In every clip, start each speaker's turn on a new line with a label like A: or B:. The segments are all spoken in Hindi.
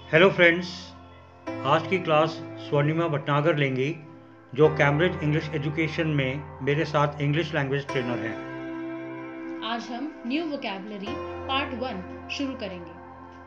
A: हेलो फ्रेंड्स, आज की क्लास स्वर्णिमा भटनागर लेंगी जो कैम्ब्रिज इंग्लिश एजुकेशन में मेरे साथ इंग्लिश लैंग्वेज ट्रेनर हैं।
B: आज हम न्यू वोकैबुलरी पार्ट 1 शुरू करेंगे।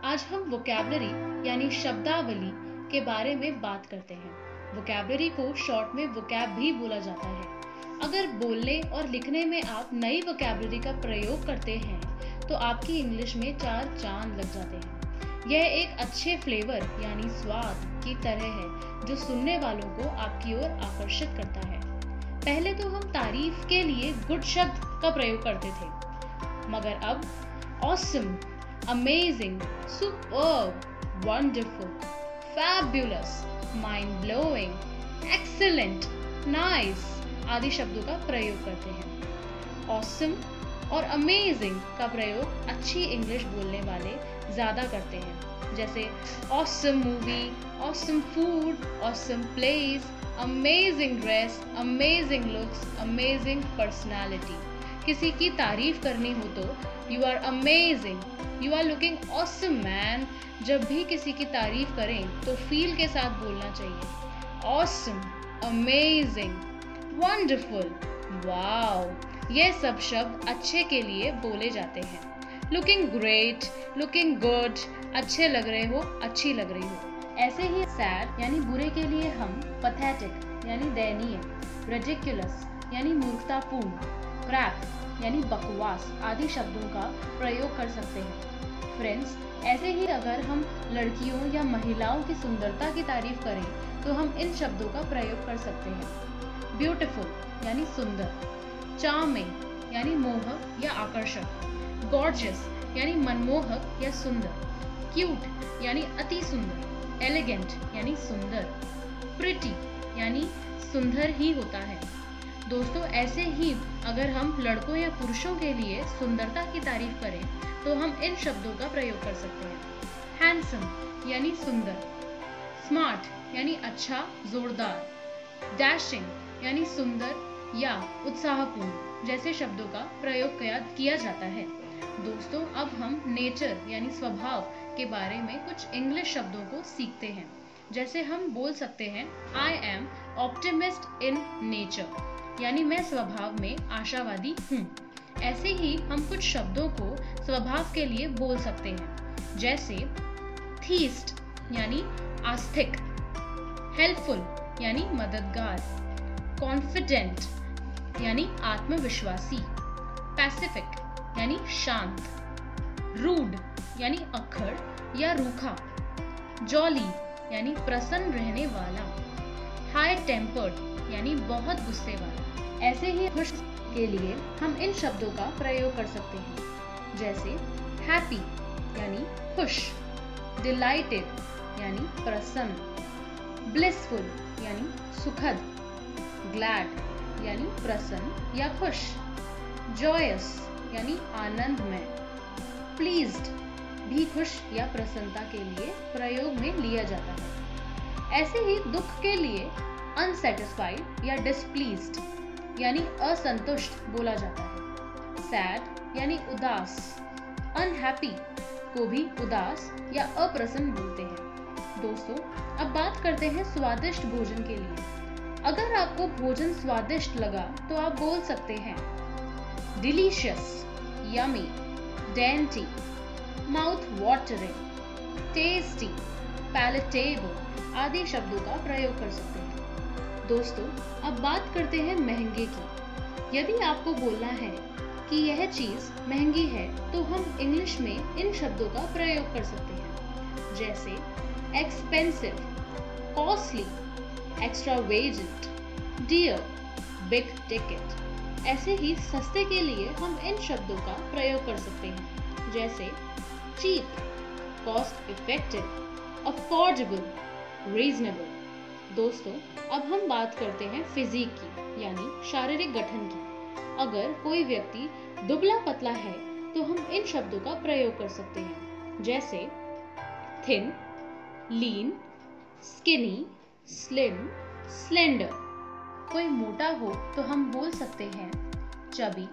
B: आज हम वोकैबुलरी यानी शब्दावली के बारे में बात करते हैं। वोकैबुलरी को शॉर्ट में वोकैब भी बोला जाता है। अगर बोलने और लिखने में आप नई वोकैबुलरी का प्रयोग करते हैं तो आपकी इंग्लिश में 4 चांद लग जाते हैं। यह एक अच्छे फ्लेवर यानी स्वाद की तरह है जो सुनने वालों को आपकी ओर आकर्षित करता है। पहले तो हम तारीफ के लिए गुड शब्द का प्रयोग करते थे, मगर अब awesome, amazing, superb, wonderful, fabulous, mind blowing, excellent, nice आदि शब्दों का प्रयोग करते हैं। ऑसम और अमेजिंग का प्रयोग अच्छी इंग्लिश बोलने वाले ज़्यादा करते हैं, जैसे awesome movie, awesome food, awesome place, amazing dress, amazing looks, amazing personality. किसी की तारीफ करनी हो तो you are amazing, you are looking awesome man. जब भी किसी की तारीफ करें तो फील के साथ बोलना चाहिए। Awesome, amazing, wonderful, wow. ये सब शब्द अच्छे के लिए बोले जाते हैं। लुकिंग ग्रेट, लुकिंग गुड, अच्छे लग रहे हो, अच्छी लग रही हो। ऐसे ही सैड यानी बुरे के लिए हम पैथेटिक यानी दयनीय, रिडिकुलस यानी मूर्खतापूर्ण, क्रैप यानी बकवास आदि शब्दों का प्रयोग कर सकते हैं। फ्रेंड्स, ऐसे ही अगर हम लड़कियों या महिलाओं की सुंदरता की तारीफ करें तो हम इन शब्दों का प्रयोग कर सकते हैं। ब्यूटीफुल यानी सुंदर, चार्मिंग यानी मोहक या आकर्षक, गॉर्जियस यानी मनमोहक या सुंदर, क्यूट यानी अति सुंदर, एलिगेंट यानी सुंदर, प्रिटी यानी सुंदर ही होता है। दोस्तों, ऐसे ही अगर हम लड़कों या पुरुषों के लिए सुंदरता की तारीफ करें तो हम इन शब्दों का प्रयोग कर सकते हैं। हैंडसम यानी सुंदर, स्मार्ट यानी अच्छा, जोरदार, डैशिंग यानी सुंदर या उत्साहपूर्ण जैसे शब्दों का प्रयोग किया जाता है। दोस्तों, अब हम नेचर यानी स्वभाव के बारे में कुछ इंग्लिश शब्दों को सीखते हैं। जैसे हम बोल सकते हैं I am optimist in nature यानी मैं स्वभाव में आशावादी हूँ। ऐसे ही हम कुछ शब्दों को स्वभाव के लिए बोल सकते हैं, जैसे थीस्ट यानी आस्तिक, हेल्पफुल यानी मददगार, कॉन्फिडेंट यानी आत्मविश्वासी, पैसिफिक यानी शांत, रूड यानी अक्खड़ या रूखा, जॉली यानी प्रसन्न रहने वाला, हाई टेम्पर्ड यानी बहुत गुस्से वाला। ऐसे ही खुश के लिए हम इन शब्दों का प्रयोग कर सकते हैं, जैसे हैप्पी यानी खुश, डिलाइटेड यानी प्रसन्न, ब्लिसफुल यानी सुखद, ग्लैड यानी प्रसन्न या खुश, जॉयस यानी आनंदमय, प्लीज्ड भी खुश या प्रसन्नता के लिए प्रयोग में लिया जाता है। ऐसे ही दुख के लिए अनसेटिस्फाइड या डिसप्लीज्ड यानी असंतुष्ट बोला जाता है। सैड यानी उदास, अनहैप्पी को भी उदास या अप्रसन्न बोलते हैं। दोस्तों, अब बात करते हैं स्वादिष्ट भोजन के लिए। अगर आपको भोजन स्वादिष्ट लगा तो आप बोल सकते हैं delicious, yummy, dainty, mouth watering, tasty, palatable आदि शब्दों का प्रयोग कर सकते हैं। दोस्तों, अब बात करते हैं महंगे की। यदि आपको बोलना है कि यह चीज महंगी है तो हम इंग्लिश में इन शब्दों का प्रयोग कर सकते हैं, जैसे expensive, costly, extravagant, dear, big ticket. ऐसे ही सस्ते के लिए हम इन शब्दों का प्रयोग कर सकते हैं, जैसे cheap, cost effective, affordable, reasonable. दोस्तों, अब हम बात करते हैं फिजिक की यानी शारीरिक गठन की। अगर कोई व्यक्ति दुबला पतला है तो हम इन शब्दों का प्रयोग कर सकते हैं, जैसे thin, lean, skinny, slim, slender. कोई मोटा हो तो हम बोल सकते हैं chubby,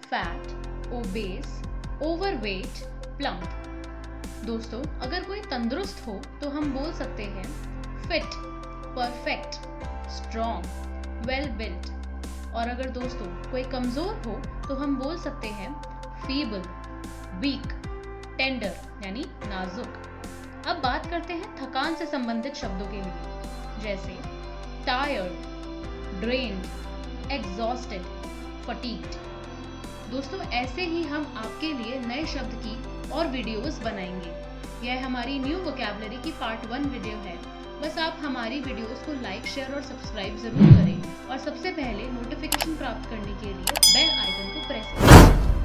B: fat, obese, overweight, plump. दोस्तों, अगर कोई तंदुरुस्त हो तो हम बोल सकते हैं fit, perfect, strong, well built. और अगर दोस्तों कोई कमजोर हो तो हम बोल सकते हैं फीबल, वीक, टेंडर यानी नाजुक। अब बात करते हैं थकान से संबंधित शब्दों के लिए, जैसे टायर्ड, ड्रेन्ड, एग्जॉस्टेड, फटीग्ड। दोस्तों, ऐसे ही हम आपके लिए नए शब्द की और वीडियोस बनाएंगे। यह हमारी न्यू वोकैबुलरी की पार्ट 1 वीडियो है। बस आप हमारी वीडियोस को लाइक, शेयर और सब्सक्राइब जरूर करें और सबसे पहले नोटिफिकेशन प्राप्त करने के लिए बेल आइकन को प्रेस करें।